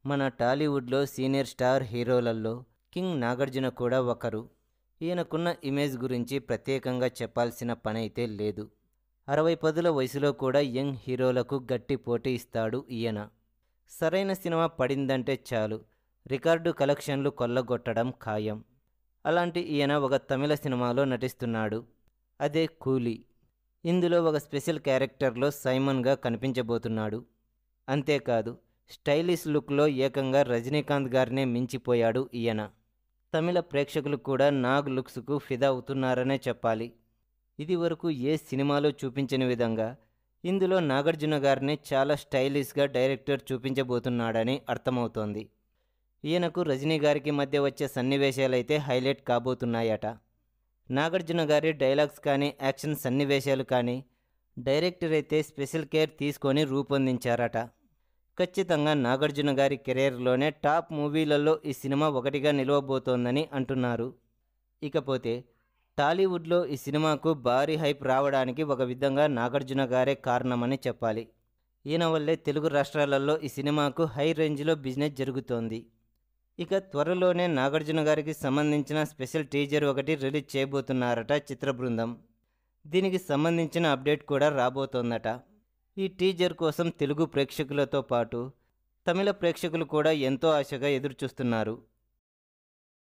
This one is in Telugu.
మన టాలీవుడ్లో సీనియర్ స్టార్ హీరోలలో కింగ్ నాగార్జున కూడా ఒకరు. ఈయనకున్న ఇమేజ్ గురించి ప్రత్యేకంగా చెప్పాల్సిన పనైతే లేదు. 60 వయసులో కూడా యంగ్ హీరోలకు గట్టి పోటీ ఇస్తాడు ఈయన. సరైన సినిమా పడిందంటే చాలు రికార్డు కలెక్షన్లు కొల్లగొట్టడం ఖాయం. అలాంటి ఈయన ఒక తమిళ సినిమాలో నటిస్తున్నాడు. అదే కూలీ. ఇందులో ఒక స్పెషల్ క్యారెక్టర్లో సైమన్గా కనిపించబోతున్నాడు. అంతేకాదు స్టైలిష్ లుక్లో ఏకంగా రజనీకాంత్ గారినే మించిపోయాడు ఈయన. తమిళ ప్రేక్షకులు కూడా నాగ్ లుక్స్కు ఫిదా అవుతున్నారనే చెప్పాలి. ఇదివరకు ఏ సినిమాలో చూపించని విధంగా ఇందులో నాగార్జున గారిని చాలా స్టైలిష్గా డైరెక్టర్ చూపించబోతున్నాడని అర్థమవుతోంది. ఈయనకు రజనీ గారికి మధ్య వచ్చే సన్నివేశాలైతే హైలైట్ కాబోతున్నాయట. నాగార్జున గారి డైలాగ్స్ కానీ యాక్షన్ సన్నివేశాలు కానీ డైరెక్టర్ అయితే స్పెషల్ కేర్ తీసుకొని రూపొందించారట. ఖచ్చితంగా నాగార్జున గారి కెరీర్లోనే టాప్ మూవీలలో ఈ సినిమా ఒకటిగా నిలవబోతోందని అంటున్నారు. ఇకపోతే టాలీవుడ్లో ఈ సినిమాకు భారీ హైప్ రావడానికి ఒక విధంగా నాగార్జున గారే కారణమని చెప్పాలి. ఈయన వల్లే తెలుగు రాష్ట్రాలలో ఈ సినిమాకు హై రేంజ్లో బిజినెస్ జరుగుతోంది. ఇక త్వరలోనే నాగార్జున గారికి సంబంధించిన స్పెషల్ టీజర్ ఒకటి రిలీజ్ చేయబోతున్నారట చిత్ర బృందం. దీనికి సంబంధించిన అప్డేట్ కూడా రాబోతోందట. ఈ టీజర్ కోసం తెలుగు ప్రేక్షకులతో పాటు తమిళ ప్రేక్షకులు కూడా ఎంతో ఆశగా ఎదురుచూస్తున్నారు.